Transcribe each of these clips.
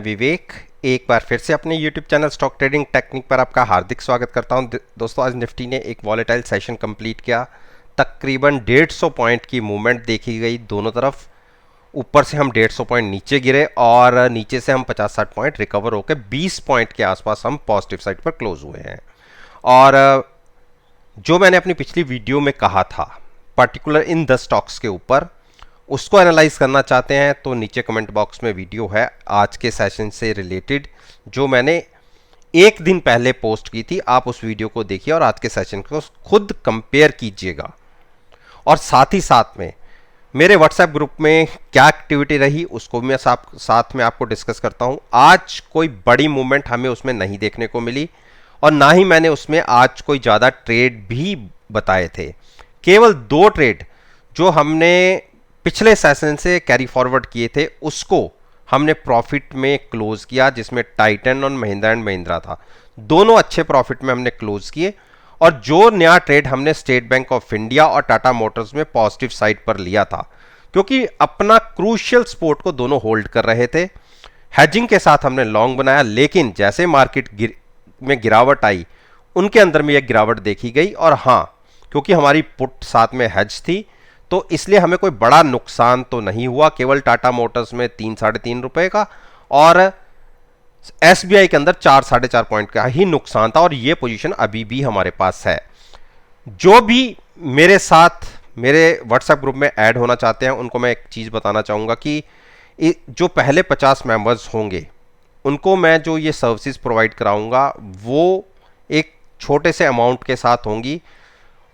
विवेक एक बार फिर से अपने YouTube channel stock trading technique पर आपका हार्दिक स्वागत करता हूं। दोस्तों, आज निफ्टी ने एक वॉलेटाइल सेशन कंप्लीट किया। तकरीबन 150 पॉइंट की मूवमेंट देखी गई दोनों तरफ। ऊपर से हम 150 पॉइंट नीचे गिरे और नीचे से हम 50-60 पॉइंट रिकवर होकर 20 पॉइंट के आसपास हम पॉजिटिव साइड पर क्लोज हुए हैं। और जो मैंने अपनी पिछली वीडियो में कहा था पर्टिकुलर इन 10 स्टॉक्स के ऊपर, उसको एनालाइज करना चाहते हैं तो नीचे कमेंट बॉक्स में वीडियो है आज के सेशन से रिलेटेड, जो मैंने एक दिन पहले पोस्ट की थी। आप उस वीडियो को देखिए और आज के सेशन को खुद कंपेयर कीजिएगा। और साथ ही साथ में मेरे व्हाट्सएप ग्रुप में क्या एक्टिविटी रही उसको भी मैं साथ में आपको डिस्कस करता हूं। आज कोई बड़ी मूवमेंट हमें उसमें नहीं देखने को मिली और ना ही मैंने उसमें आज कोई ज़्यादा ट्रेड भी बताए थे। केवल 2 ट्रेड जो हमने पिछले सेशन से कैरी फॉरवर्ड किए थे उसको हमने प्रॉफिट में क्लोज किया, जिसमें टाइटन और महिंद्रा एंड महिंद्रा था। दोनों अच्छे प्रॉफिट में हमने क्लोज किए। और जो नया ट्रेड हमने स्टेट बैंक ऑफ इंडिया और टाटा मोटर्स में पॉजिटिव साइड पर लिया था, क्योंकि अपना क्रूशियल सपोर्ट को दोनों होल्ड कर रहे थे। हेजिंग के साथ हमने लॉन्ग बनाया, लेकिन जैसे मार्केट में गिरावट आई उनके अंदर में यह गिरावट देखी गई। और हाँ, क्योंकि हमारी पुट साथ में हेज थी तो इसलिए हमें कोई बड़ा नुकसान तो नहीं हुआ। केवल टाटा मोटर्स में 3-3.5 रुपए का और एसबीआई के अंदर 4-4.5 पॉइंट का ही नुकसान था। और ये पोजीशन अभी भी हमारे पास है। जो भी मेरे साथ मेरे व्हाट्सएप ग्रुप में ऐड होना चाहते हैं उनको मैं एक चीज़ बताना चाहूँगा कि जो पहले 50 मेंबर्स होंगे उनको मैं जो ये सर्विसेज प्रोवाइड कराऊंगा वो एक छोटे से अमाउंट के साथ होंगी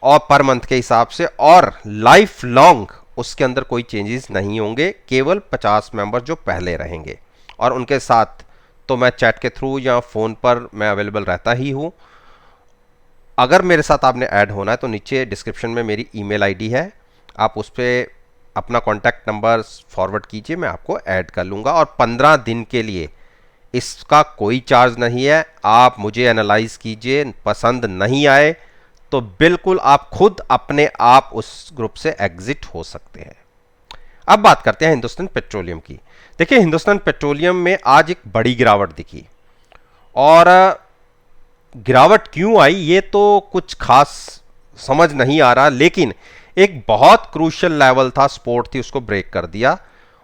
और पर मंथ के हिसाब से, और लाइफ लॉन्ग उसके अंदर कोई चेंजेस नहीं होंगे। केवल 50 मेंबर जो पहले रहेंगे और उनके साथ तो मैं चैट के थ्रू या फ़ोन पर मैं अवेलेबल रहता ही हूँ। अगर मेरे साथ आपने ऐड होना है तो नीचे डिस्क्रिप्शन में मेरी ईमेल आईडी है, आप उस पर अपना कॉन्टैक्ट नंबर फॉरवर्ड कीजिए, मैं आपको ऐड कर लूँगा। और 15 दिन के लिए इसका कोई चार्ज नहीं है। आप मुझे एनालाइज कीजिए, पसंद नहीं आए तो बिल्कुल आप खुद अपने आप उस ग्रुप से एग्जिट हो सकते हैं। अब बात करते हैं हिंदुस्तान पेट्रोलियम की। देखिए, हिंदुस्तान पेट्रोलियम में आज एक बड़ी गिरावट दिखी और गिरावट क्यों आई ये तो कुछ खास समझ नहीं आ रहा, लेकिन एक बहुत क्रूशियल लेवल था, सपोर्ट थी, उसको ब्रेक कर दिया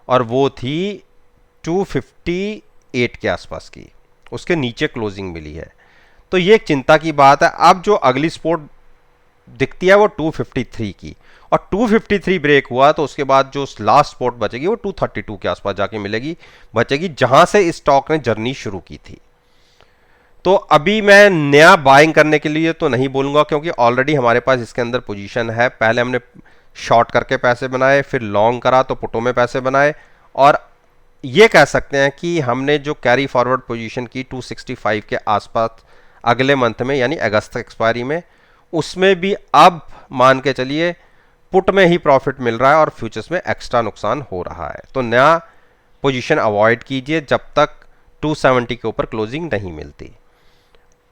और वो थी 258 के आसपास की। उसके नीचे क्लोजिंग मिली है तो ये एक चिंता की बात है। अब जो अगली सपोर्ट दिखती है वो 253 की, और 253 ब्रेक हुआ तो उसके बाद जो लास्ट सपोर्ट बचेगी वो 232 के आसपास जाके मिलेगी, बचेगी, जहां से इस स्टॉक ने जर्नी शुरू की थी। तो अभी मैं नया बाइंग करने के लिए तो नहीं बोलूंगा, क्योंकि ऑलरेडी हमारे पास इसके अंदर पोजीशन है। पहले हमने शॉर्ट करके पैसे बनाए, फिर लॉन्ग करा तो पुटों में पैसे बनाए, और ये कह सकते हैं कि हमने जो कैरी फॉरवर्ड पोजीशन की 265 के आसपास अगले मंथ में यानी अगस्त एक्सपायरी में, उसमें भी अब मान के चलिए पुट में ही प्रॉफिट मिल रहा है और फ्यूचर्स में एक्स्ट्रा नुकसान हो रहा है। तो नया पोजीशन अवॉइड कीजिए जब तक 270 के ऊपर क्लोजिंग नहीं मिलती।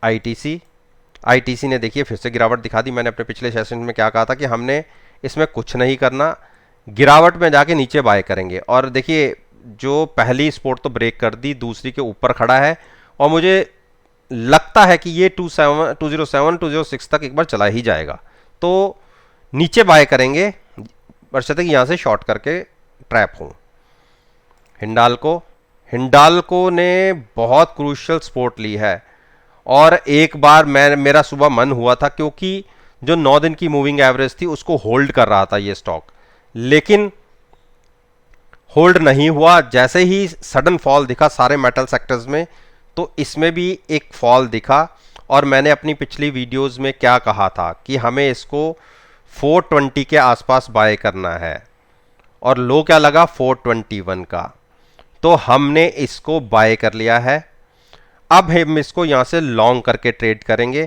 आईटीसी ने देखिए फिर से गिरावट दिखा दी। मैंने अपने पिछले सेशन में क्या कहा था कि हमने इसमें कुछ नहीं करना, गिरावट में जाके नीचे बाय करेंगे। और देखिए, जो पहली सपोर्ट तो ब्रेक कर दी, दूसरी के ऊपर खड़ा है और मुझे लगता है कि ये 207-206 तक एक बार चला ही जाएगा, तो नीचे बाय करेंगे बशर्ते कि यहाँ से शॉर्ट करके ट्रैप हो। हिंडाल्को ने बहुत क्रूशियल सपोर्ट ली है और एक बार मेरा सुबह मन हुआ था, क्योंकि जो 9 दिन की मूविंग एवरेज थी उसको होल्ड कर रहा था ये स्टॉक, लेकिन होल्ड नहीं हुआ। जैसे ही सडन फॉल दिखा सारे मेटल सेक्टर्स में, तो इसमें भी एक फॉल दिखा। और मैंने अपनी पिछली वीडियोस में क्या कहा था कि हमें इसको 420 के आसपास बाय करना है, और लो क्या लगा 421 का, तो हमने इसको बाय कर लिया है। अब हम इसको यहां से लॉन्ग करके ट्रेड करेंगे।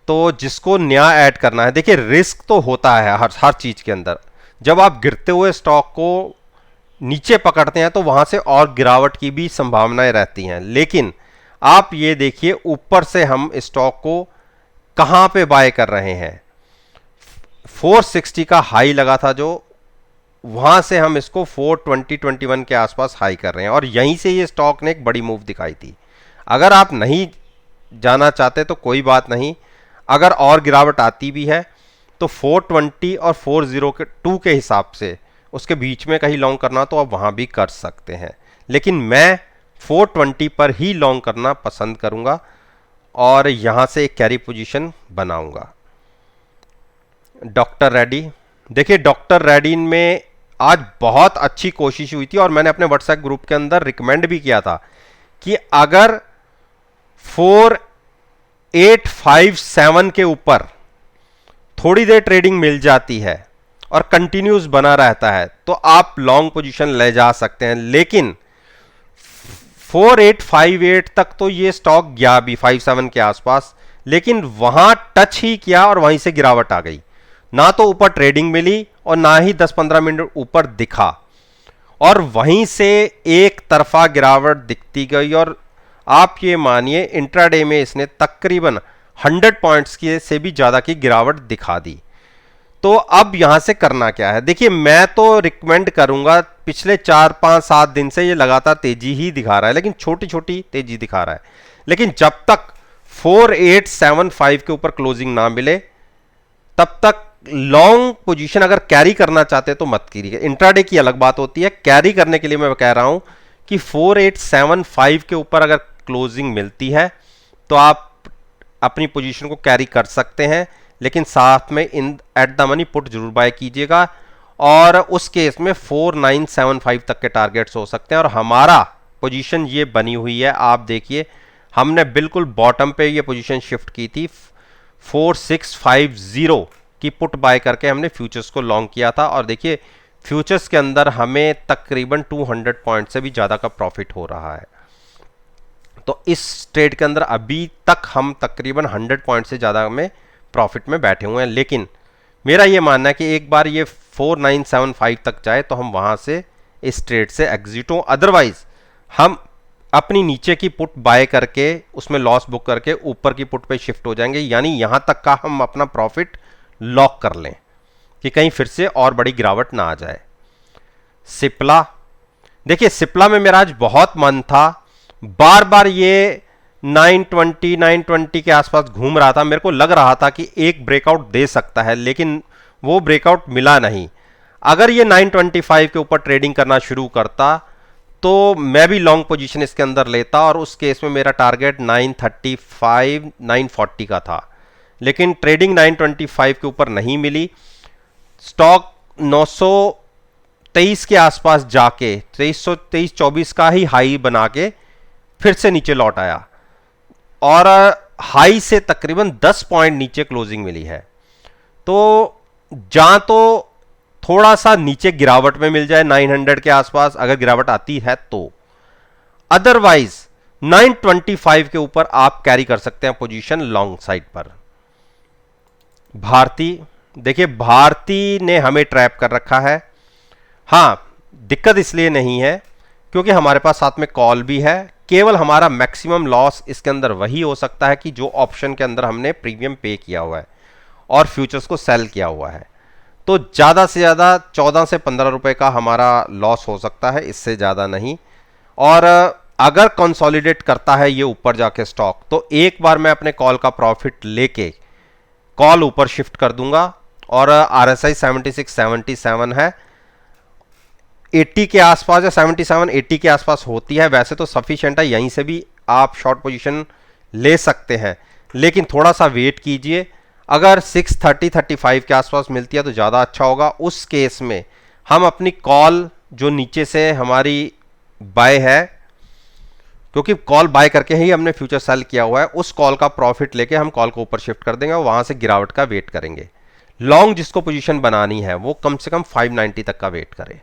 तो जिसको नया ऐड करना है, देखिए रिस्क तो होता है हर चीज के अंदर। जब आप गिरते हुए स्टॉक को नीचे पकड़ते हैं तो वहां से और गिरावट की भी संभावनाएं रहती हैं, लेकिन आप ये देखिए ऊपर से हम स्टॉक को कहां पे बाय कर रहे हैं। 460 का हाई लगा था जो वहां से हम इसको 420-21 के आसपास हाई कर रहे हैं और यहीं से ये स्टॉक ने एक बड़ी मूव दिखाई थी। अगर आप नहीं जाना चाहते तो कोई बात नहीं, अगर और गिरावट आती भी है तो 420 और 402 के हिसाब से उसके बीच में कहीं लॉन्ग करना तो आप वहां भी कर सकते हैं, लेकिन मैं 420 पर ही लॉन्ग करना पसंद करूंगा और यहां से एक कैरी पोजीशन बनाऊंगा। डॉक्टर रेड्डी, देखिए डॉक्टर रेड्डी में आज बहुत अच्छी कोशिश हुई थी और मैंने अपने व्हाट्सएप ग्रुप के अंदर रिकमेंड भी किया था कि अगर 4857 के ऊपर थोड़ी देर ट्रेडिंग मिल जाती है और कंटिन्यूस बना रहता है तो आप लॉन्ग पोजीशन ले जा सकते हैं, लेकिन 4858 तक तो ये स्टॉक गया भी 57 के आसपास, लेकिन वहां टच ही किया और वहीं से गिरावट आ गई। ना तो ऊपर ट्रेडिंग मिली और ना ही 10-15 मिनट ऊपर दिखा और वहीं से एक तरफा गिरावट दिखती गई और आप ये मानिए इंट्राडे में इसने तकरीबन 100 पॉइंट्स की से भी ज़्यादा की गिरावट दिखा दी। तो अब यहां से करना क्या है, देखिए मैं तो रिकमेंड करूंगा, पिछले 4-5-7 दिन से ये लगातार तेजी ही दिखा रहा है, लेकिन छोटी छोटी तेजी दिखा रहा है, लेकिन जब तक 4875 के ऊपर क्लोजिंग ना मिले तब तक लॉन्ग पोजीशन अगर कैरी करना चाहते तो मत कीजिए। इंट्राडे की अलग बात होती है, कैरी करने के लिए मैं कह रहा हूं कि 4875 के ऊपर अगर क्लोजिंग मिलती है तो आप अपनी पोजीशन को कैरी कर सकते हैं, लेकिन साथ में इन एट द मनी पुट जरूर बाय कीजिएगा और उस केस में 4975 तक के टारगेट्स हो सकते हैं। और हमारा पोजीशन ये बनी हुई है, आप देखिए हमने बिल्कुल बॉटम पे ये पोजीशन शिफ्ट की थी, 4650 की पुट बाय करके हमने फ्यूचर्स को लॉन्ग किया था और देखिए फ्यूचर्स के अंदर हमें तकरीबन 200 पॉइंट से भी ज़्यादा का प्रॉफिट हो रहा है। तो इस ट्रेड के अंदर अभी तक हम तकरीबन 100 पॉइंट से ज़्यादा में प्रॉफिट में बैठे हुए हैं, लेकिन मेरा ये मानना है कि एक बार ये 4975 तक जाए तो हम वहाँ से इस ट्रेड से एग्जिट हों, अदरवाइज हम अपनी नीचे की पुट बाय करके उसमें लॉस बुक करके ऊपर की पुट पे शिफ्ट हो जाएंगे, यानी यहाँ तक का हम अपना प्रॉफिट लॉक कर लें कि कहीं फिर से और बड़ी गिरावट ना आ जाए। सिप्ला, देखिए सिप्ला में मेरा आज बहुत मन था, बार बार ये 920 के आसपास घूम रहा था, मेरे को लग रहा था कि एक ब्रेकआउट दे सकता है, लेकिन वो ब्रेकआउट मिला नहीं। अगर ये 925 के ऊपर ट्रेडिंग करना शुरू करता तो मैं भी लॉन्ग पोजीशन इसके अंदर लेता और उस केस में मेरा टारगेट 935 940 का था, लेकिन ट्रेडिंग 925 के ऊपर नहीं मिली। स्टॉक 923 के आसपास जाके 2324 का ही हाई बना के फिर से नीचे लौट आया और हाई से तकरीबन 10 पॉइंट नीचे क्लोजिंग मिली है। तो जहां तो थोड़ा सा नीचे गिरावट में मिल जाए 900 के आसपास अगर गिरावट आती है तो, अदरवाइज 925 के ऊपर आप कैरी कर सकते हैं पोजीशन लॉन्ग साइड पर। भारती, देखिए भारती ने हमें ट्रैप कर रखा है। हां, दिक्कत इसलिए नहीं है क्योंकि हमारे पास साथ में कॉल भी है, केवल हमारा मैक्सिमम लॉस इसके अंदर वही हो सकता है कि जो ऑप्शन के अंदर हमने प्रीमियम पे किया हुआ है और फ्यूचर्स को सेल किया हुआ है, तो ज़्यादा से ज़्यादा 14 से 15 रुपए का हमारा लॉस हो सकता है, इससे ज़्यादा नहीं। और अगर कंसोलिडेट करता है ये ऊपर जाके स्टॉक तो एक बार मैं अपने कॉल का प्रॉफिट लेके कॉल ऊपर शिफ्ट कर दूंगा और RSI 76-77 है, 80 के आसपास या 77-80 के आसपास होती है, वैसे तो सफिशिएंट है, यहीं से भी आप शॉर्ट पोजीशन ले सकते हैं, लेकिन थोड़ा सा वेट कीजिए। अगर 630-35 के आसपास मिलती है तो ज़्यादा अच्छा होगा। उस केस में हम अपनी कॉल जो नीचे से हमारी बाय है, क्योंकि कॉल बाय करके ही हमने फ्यूचर सेल किया हुआ है, उस कॉल का प्रॉफिट लेके हम कॉल को ऊपर शिफ्ट कर देंगे और वहां से गिरावट का वेट करेंगे। लॉन्ग जिसको पोजीशन बनानी है वो कम से कम 590 तक का वेट करे।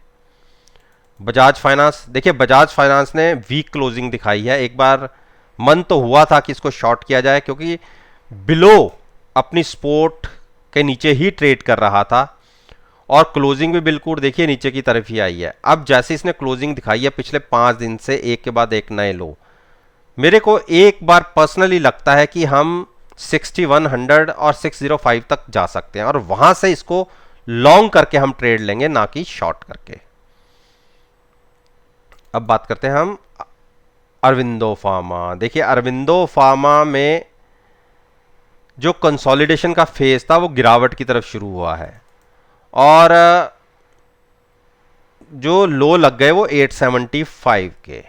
बजाज फाइनेंस, देखिए बजाज फाइनेंस ने वीक क्लोजिंग दिखाई है, एक बार मन तो हुआ था कि इसको शॉर्ट किया जाए क्योंकि बिलो अपनी सपोर्ट के नीचे ही ट्रेड कर रहा था और क्लोजिंग भी बिल्कुल देखिए नीचे की तरफ ही आई है। अब जैसे इसने क्लोजिंग दिखाई है पिछले 5 दिन से एक के बाद एक नए लो, मेरे को एक बार पर्सनली लगता है कि हम 6100 और 605 तक जा सकते हैं और वहां से इसको लॉन्ग करके हम ट्रेड लेंगे, ना कि शॉर्ट करके। अब बात करते हैं हम अरविंदो फार्मा। देखिए अरविंदो फार्मा में जो कंसोलिडेशन का फेज था वो गिरावट की तरफ शुरू हुआ है और जो लो लग गए वो 875 के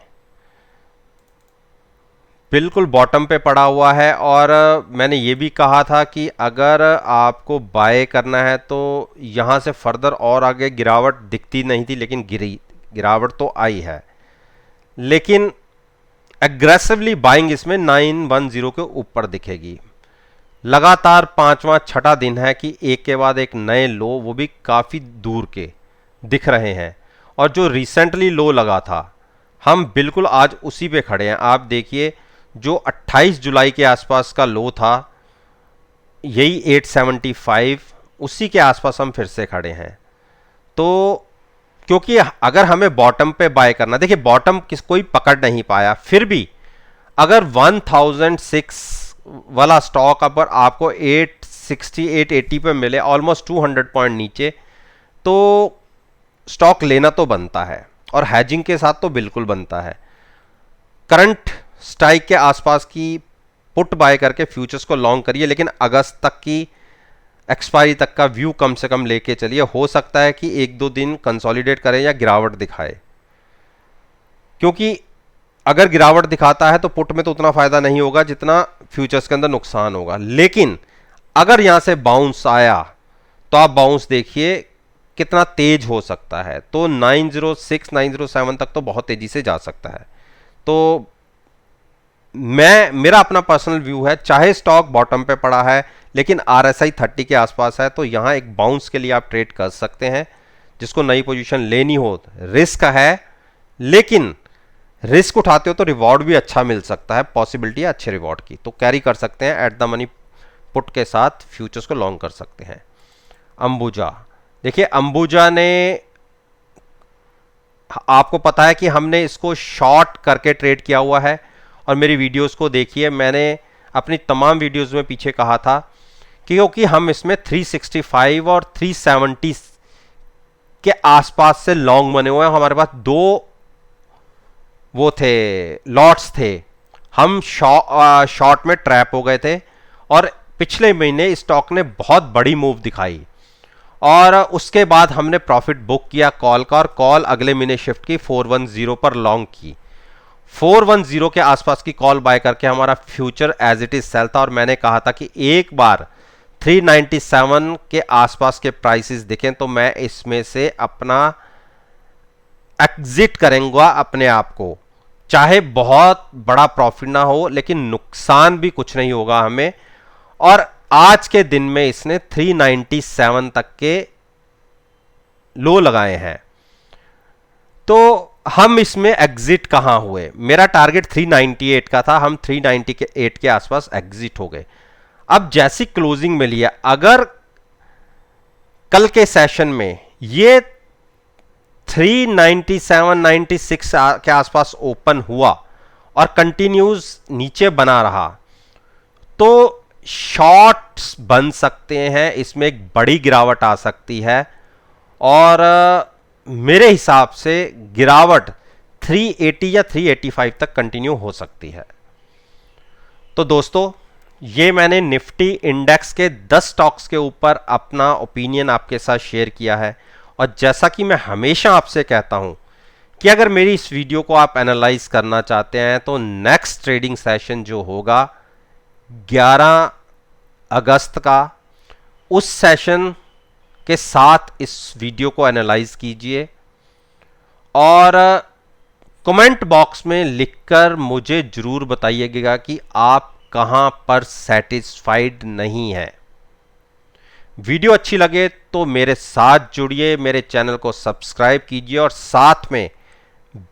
बिल्कुल बॉटम पे पड़ा हुआ है। और मैंने ये भी कहा था कि अगर आपको बाय करना है तो यहाँ से फर्दर और आगे गिरावट दिखती नहीं थी, लेकिन गिरावट तो आई है, लेकिन एग्रेसिवली बाइंग इसमें 910 के ऊपर दिखेगी। लगातार पांचवा छठा दिन है कि एक के बाद एक नए लो, वो भी काफ़ी दूर के दिख रहे हैं। और जो रिसेंटली लो लगा था हम बिल्कुल आज उसी पे खड़े हैं। आप देखिए जो 28 जुलाई के आसपास का लो था यही 875, उसी के आसपास हम फिर से खड़े हैं। तो क्योंकि अगर हमें बॉटम पे बाय करना, देखिए बॉटम कोई पकड़ नहीं पाया, फिर भी अगर 1006 वाला स्टॉक अगर आपको 860 880 पे मिले, ऑलमोस्ट 200 पॉइंट नीचे, तो स्टॉक लेना तो बनता है और हैजिंग के साथ तो बिल्कुल बनता है। करंट स्ट्राइक के आसपास की पुट बाय करके फ्यूचर्स को लॉन्ग करिए, लेकिन अगस्त तक की एक्सपायरी तक का व्यू कम से कम लेके चलिए। हो सकता है कि एक दो दिन कंसोलिडेट करें या गिरावट दिखाए, क्योंकि अगर गिरावट दिखाता है तो पुट में तो उतना फायदा नहीं होगा जितना फ्यूचर्स के अंदर नुकसान होगा। लेकिन अगर यहां से बाउंस आया तो आप बाउंस देखिए कितना तेज हो सकता है। तो 906 907 तक तो बहुत तेजी से जा सकता है। तो मेरा अपना पर्सनल व्यू है, चाहे स्टॉक बॉटम पे पड़ा है लेकिन RSI 30 के आसपास है, तो यहां एक बाउंस के लिए आप ट्रेड कर सकते हैं। जिसको नई पोजीशन लेनी हो, रिस्क है, लेकिन रिस्क उठाते हो तो रिवॉर्ड भी अच्छा मिल सकता है, पॉसिबिलिटी है अच्छे रिवॉर्ड की, तो कैरी कर सकते हैं। एट द मनी पुट के साथ फ्यूचर्स को लॉन्ग कर सकते हैं। अंबुजा, देखिए अंबुजा ने, आपको पता है कि हमने इसको शॉर्ट करके ट्रेड किया हुआ है और मेरी वीडियोस को देखिए, मैंने अपनी तमाम वीडियोस में पीछे कहा था कि क्योंकि हम इसमें 365 और 370 के आसपास से लॉन्ग बने हुए हैं। हमारे पास दो वो थे, लॉट्स थे, हम शॉर्ट में ट्रैप हो गए थे और पिछले महीने स्टॉक ने बहुत बड़ी मूव दिखाई और उसके बाद हमने प्रॉफिट बुक किया कॉल का, और कॉल अगले महीने शिफ्ट की 410 पर लॉन्ग की। 410 के आसपास की कॉल बाय करके हमारा future as it is sale था और मैंने कहा था कि एक बार 397 के आसपास के प्राइसेस दिखें तो मैं इसमें से अपना एग्जिट करेंगे अपने आप को, चाहे बहुत बड़ा प्रॉफिट ना हो लेकिन नुकसान भी कुछ नहीं होगा हमें। और आज के दिन में इसने 397 तक के लो लगाए हैं, तो हम इसमें एग्जिट कहां हुए? मेरा टारगेट 398 का था, हम 398 के आसपास एग्जिट हो गए। अब जैसी क्लोजिंग मिली है, अगर कल के सेशन में ये 397 96 के आसपास ओपन हुआ और कंटिन्यूज नीचे बना रहा तो शॉर्ट्स बन सकते हैं, इसमें एक बड़ी गिरावट आ सकती है और मेरे हिसाब से गिरावट 380 या 385 तक कंटिन्यू हो सकती है। तो दोस्तों, ये मैंने निफ्टी इंडेक्स के 10 स्टॉक्स के ऊपर अपना ओपिनियन आपके साथ शेयर किया है। और जैसा कि मैं हमेशा आपसे कहता हूं कि अगर मेरी इस वीडियो को आप एनालाइज करना चाहते हैं तो नेक्स्ट ट्रेडिंग सेशन जो होगा 11 अगस्त का, उस सेशन के साथ इस वीडियो को एनालाइज कीजिए और कमेंट बॉक्स में लिखकर मुझे जरूर बताइएगा कि आप कहां पर सेटिस्फाइड नहीं है। वीडियो अच्छी लगे तो मेरे साथ जुड़िए, मेरे चैनल को सब्सक्राइब कीजिए और साथ में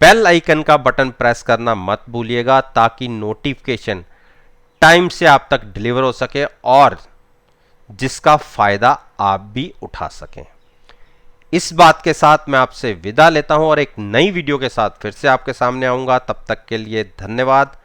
बेल आइकन का बटन प्रेस करना मत भूलिएगा ताकि नोटिफिकेशन टाइम से आप तक डिलीवर हो सके और जिसका फायदा आप भी उठा सकें। इस बात के साथ मैं आपसे विदा लेता हूं और एक नई वीडियो के साथ फिर से आपके सामने आऊंगा। तब तक के लिए धन्यवाद।